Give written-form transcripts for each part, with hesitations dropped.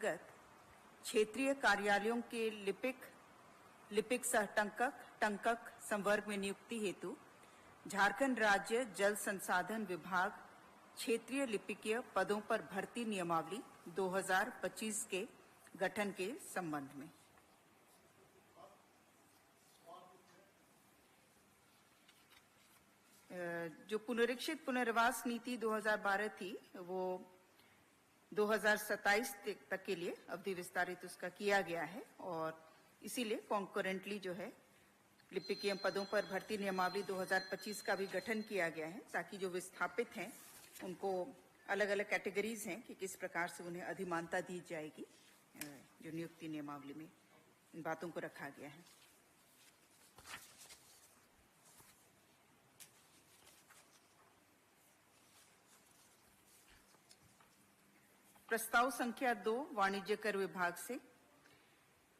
क्षेत्रीय कार्यालयों के लिपिक सह टंकक संवर्ग में नियुक्ति हेतु झारखंड राज्य जल संसाधन विभाग क्षेत्रीय लिपिकीय पदों पर भर्ती नियमावली 2025 के गठन के संबंध में जो पुनरीक्षित पुनर्वास नीति 2012 थी वो 2027 तक के लिए अवधि विस्तारित उसका किया गया है और इसीलिए कॉन्करेंटली जो है लिपिकीय पदों पर भर्ती नियमावली 2025 का भी गठन किया गया है ताकि जो विस्थापित हैं उनको अलग अलग कैटेगरीज हैं कि किस प्रकार से उन्हें अधिमानता दी जाएगी। जो नियुक्ति नियमावली में इन बातों को रखा गया है। प्रस्ताव संख्या 2 वाणिज्य कर विभाग से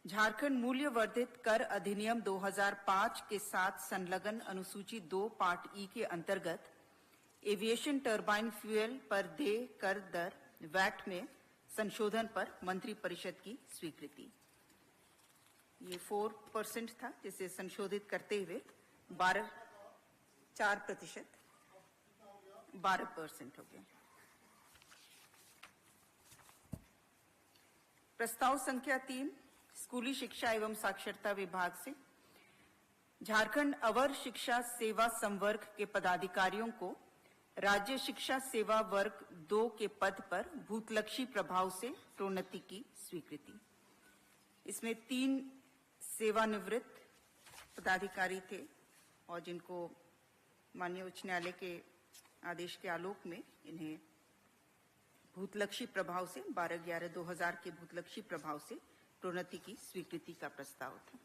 झारखंड मूल्य वर्धित कर अधिनियम 2005 के साथ संलग्न अनुसूची 2 पार्ट ई के अंतर्गत एविएशन टरबाइन फ्यूल पर देय कर दर वैट में संशोधन पर मंत्री परिषद की स्वीकृति। ये 4% था जिसे संशोधित करते हुए 4% 12% हो गया। प्रस्ताव संख्या 3 स्कूली शिक्षा एवं साक्षरता विभाग से झारखंड अवर शिक्षा सेवा संवर्ग के पदाधिकारियों को राज्य शिक्षा सेवा वर्ग 2 के पद पर भूतलक्षी प्रभाव से प्रोन्नति की स्वीकृति। इसमें 3 सेवानिवृत्त पदाधिकारी थे और जिनको माननीय उच्च न्यायालय के आदेश के आलोक में इन्हें भूतलक्षी प्रभाव से 12/11/2000 के भूतलक्षी प्रभाव से प्रोन्नति की स्वीकृति का प्रस्ताव था।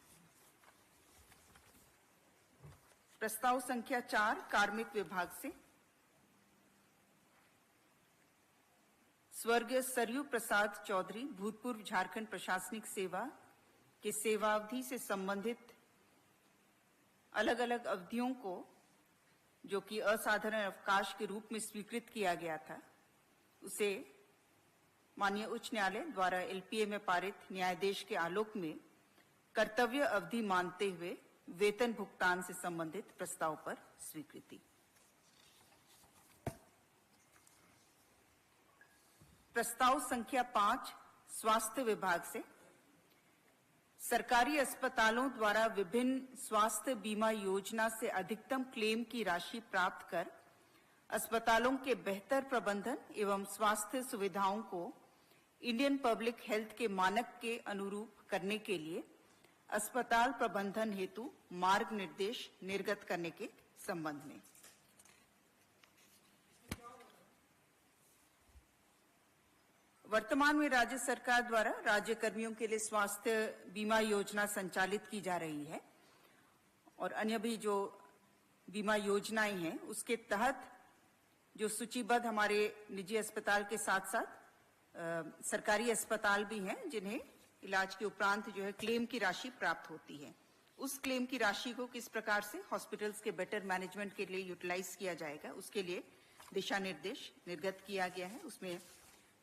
प्रस्ताव संख्या 4 कार्मिक विभाग से स्वर्गीय सरयू प्रसाद चौधरी भूतपूर्व झारखंड प्रशासनिक सेवा के सेवावधि से संबंधित अलग अलग अवधियों को जो कि असाधारण अवकाश के रूप में स्वीकृत किया गया था उसे माननीय उच्च न्यायालय द्वारा एलपीए में पारित न्यायाधीश के आलोक में कर्तव्य अवधि मानते हुए वेतन भुगतान से संबंधित प्रस्ताव पर स्वीकृति। प्रस्ताव संख्या 5 स्वास्थ्य विभाग से सरकारी अस्पतालों द्वारा विभिन्न स्वास्थ्य बीमा योजना से अधिकतम क्लेम की राशि प्राप्त कर अस्पतालों के बेहतर प्रबंधन एवं स्वास्थ्य सुविधाओं को इंडियन पब्लिक हेल्थ के मानक के अनुरूप करने के लिए अस्पताल प्रबंधन हेतु मार्ग निर्देश निर्गत करने के संबंध में वर्तमान में राज्य सरकार द्वारा राज्य कर्मियों के लिए स्वास्थ्य बीमा योजना संचालित की जा रही है और अन्य भी जो बीमा योजनाएं हैं उसके तहत जो सूचीबद्ध हमारे निजी अस्पताल के साथ साथ सरकारी अस्पताल भी हैं जिन्हें इलाज के उपरांत जो है क्लेम की राशि प्राप्त होती है। उस क्लेम की राशि को किस प्रकार से हॉस्पिटल्स के बेटर मैनेजमेंट के लिए यूटिलाइज किया जाएगा उसके लिए दिशा निर्देश निर्गत किया गया है। उसमें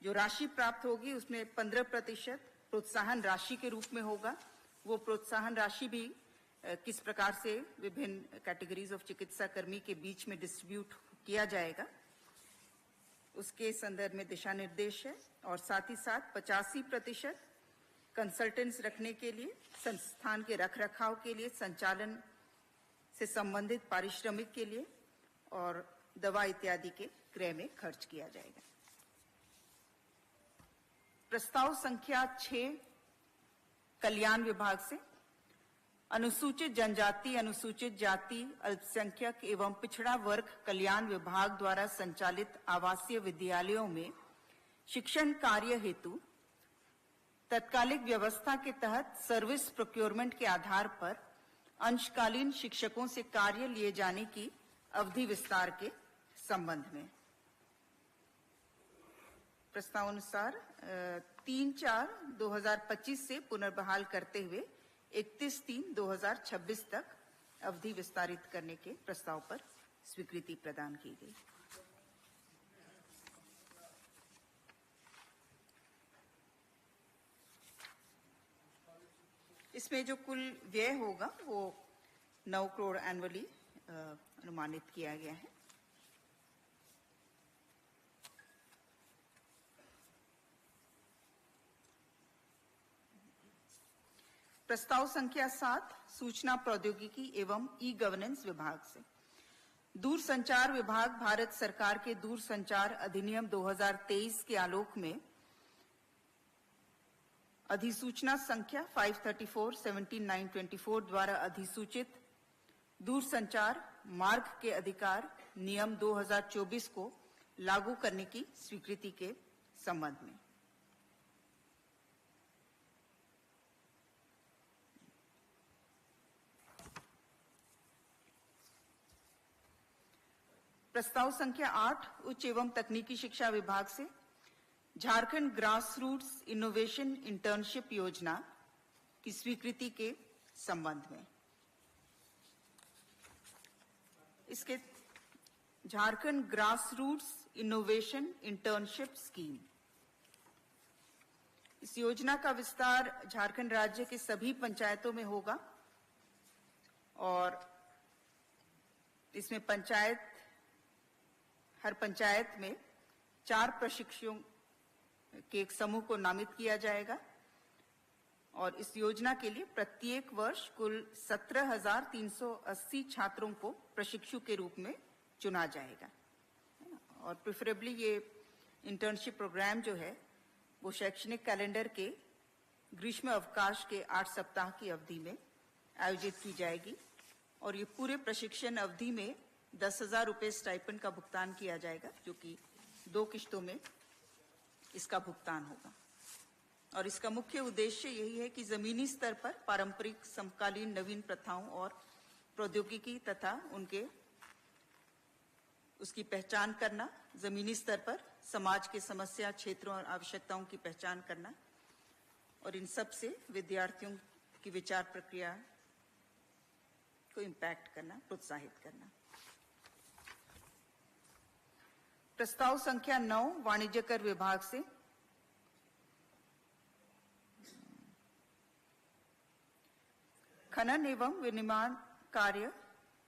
जो राशि प्राप्त होगी उसमें 15% प्रोत्साहन राशि के रूप में होगा। वो प्रोत्साहन राशि भी किस प्रकार से विभिन्न कैटेगरीज ऑफ चिकित्सा कर्मी के बीच में डिस्ट्रीब्यूट किया जाएगा उसके संदर्भ में दिशा निर्देश है। और साथ ही साथ 85% कंसल्टेंट्स रखने के लिए संस्थान के रखरखाव के लिए संचालन से संबंधित पारिश्रमिक के लिए और दवा इत्यादि के क्रय में खर्च किया जाएगा। प्रस्ताव संख्या 6 कल्याण विभाग से अनुसूचित जनजाति अनुसूचित जाति अल्पसंख्यक एवं पिछड़ा वर्ग कल्याण विभाग द्वारा संचालित आवासीय विद्यालयों में शिक्षण कार्य हेतु तत्कालिक व्यवस्था के तहत सर्विस प्रोक्योरमेंट के आधार पर अंशकालीन शिक्षकों से कार्य लिए जाने की अवधि विस्तार के संबंध में प्रस्ताव अनुसार 3/4/2025 से पुनर्बहाल करते हुए 31/3/2026 तक अवधि विस्तारित करने के प्रस्ताव पर स्वीकृति प्रदान की गई। इसमें जो कुल व्यय होगा वो 9 करोड़ एनुअली अनुमानित किया गया है। प्रस्ताव संख्या 7 सूचना प्रौद्योगिकी एवं ई गवर्नेंस विभाग से। दूरसंचार विभाग भारत सरकार के दूरसंचार अधिनियम 2023 के आलोक में अधिसूचना संख्या 534/17/924 द्वारा अधिसूचित दूरसंचार मार्ग के अधिकार नियम 2024 को लागू करने की स्वीकृति के संबंध में। प्रस्ताव संख्या 8 उच्च एवं तकनीकी शिक्षा विभाग से Jharkhand grass roots innovation internship योजना की स्वीकृति के संबंध में। इसके Jharkhand grass roots innovation internship scheme, इस योजना का विस्तार झारखंड राज्य के सभी पंचायतों में होगा और इसमें हर पंचायत में 4 प्रशिक्षुओं के एक समूह को नामित किया जाएगा और इस योजना के लिए प्रत्येक वर्ष कुल 17,380 छात्रों को प्रशिक्षु के रूप में चुना जाएगा और प्रेफरेबली ये इंटर्नशिप प्रोग्राम जो है वो शैक्षणिक कैलेंडर के ग्रीष्म अवकाश के 8 सप्ताह की अवधि में आयोजित की जाएगी और ये पूरे प्रशिक्षण अवधि में 10,000 रुपये स्टाइपेंड का भुगतान किया जाएगा, जो कि 2 किश्तों में इसका भुगतान होगा। और इसका मुख्य उद्देश्य यही है कि जमीनी स्तर पर पारंपरिक समकालीन नवीन प्रथाओं और प्रौद्योगिकी तथा उसकी पहचान करना, जमीनी स्तर पर समाज के समस्या क्षेत्रों और आवश्यकताओं की पहचान करना और इन सब से विद्यार्थियों की विचार प्रक्रिया को इम्पैक्ट करना, प्रोत्साहित करना। प्रस्ताव संख्या 9 वाणिज्य कर विभाग से खनन एवं विनिर्माण कार्य,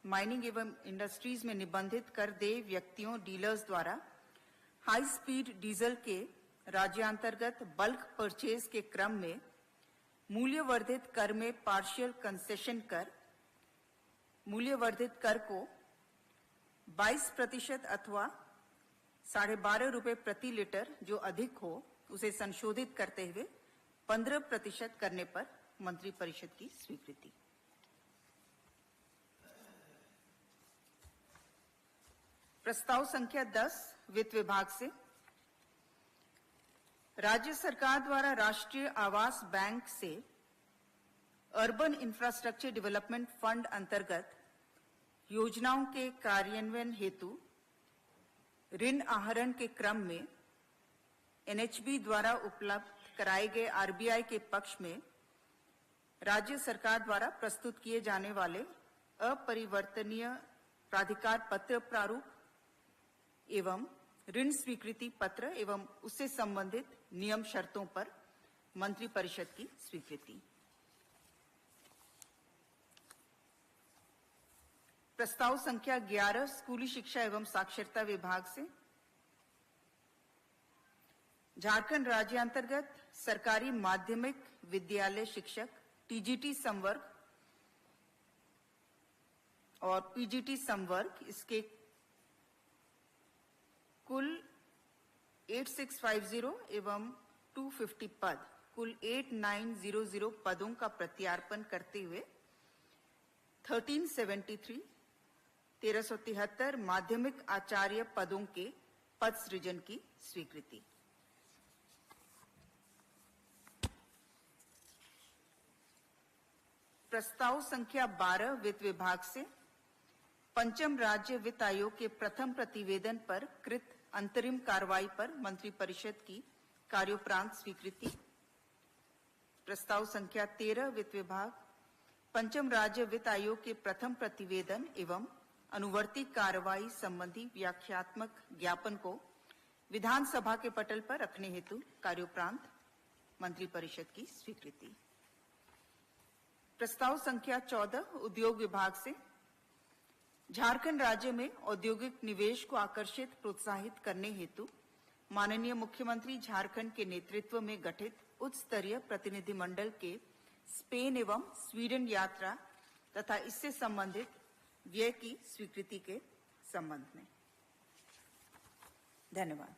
माइनिंग एवं इंडस्ट्रीज में निबंधित कर देय व्यक्तियों डीलर्स द्वारा हाई स्पीड डीजल के राज्यांतर्गत बल्क परचेज के क्रम में मूल्यवर्धित कर में पार्शियल कंसेशन कर, मूल्यवर्धित कर को 22% अथवा 12.5 रुपये प्रति लीटर जो अधिक हो उसे संशोधित करते हुए 15% करने पर मंत्री परिषद की स्वीकृति। प्रस्ताव संख्या 10 वित्त विभाग से राज्य सरकार द्वारा राष्ट्रीय आवास बैंक से अर्बन इंफ्रास्ट्रक्चर डेवलपमेंट फंड अंतर्गत योजनाओं के कार्यान्वयन हेतु ऋण आहरण के क्रम में एनएचबी द्वारा उपलब्ध कराए गए आरबीआई के पक्ष में राज्य सरकार द्वारा प्रस्तुत किए जाने वाले अपरिवर्तनीय प्राधिकार पत्र प्रारूप एवं ऋण स्वीकृति पत्र एवं उससे संबंधित नियम शर्तों पर मंत्री परिषद की स्वीकृति। प्रस्ताव संख्या 11 स्कूली शिक्षा एवं साक्षरता विभाग से झारखंड राज्य अंतर्गत सरकारी माध्यमिक विद्यालय शिक्षक टीजीटी संवर्ग और पीजीटी संवर्ग इसके कुल 8650 एवं 250 पद, कुल 8900 पदों का प्रत्यार्पण करते हुए 1373 माध्यमिक आचार्य पदों के पद सृजन की स्वीकृति। प्रस्ताव संख्या 12 वित्त विभाग से पंचम राज्य वित्त आयोग के प्रथम प्रतिवेदन पर कृत अंतरिम कार्रवाई पर मंत्री परिषद की कार्योपरांत स्वीकृति। प्रस्ताव संख्या 13 वित्त विभाग पंचम राज्य वित्त आयोग के प्रथम प्रतिवेदन एवं अनुवर्ती कार्रवाई संबंधी व्याख्यात्मक ज्ञापन को विधानसभा के पटल पर रखने हेतु कार्योपरांत मंत्री परिषद की स्वीकृति। प्रस्ताव संख्या 14 उद्योग विभाग से झारखंड राज्य में औद्योगिक निवेश को आकर्षित प्रोत्साहित करने हेतु माननीय मुख्यमंत्री झारखंड के नेतृत्व में गठित उच्च स्तरीय प्रतिनिधिमंडल के स्पेन एवं स्वीडन यात्रा तथा इससे संबंधित व्यय की स्वीकृति के संबंध में। धन्यवाद।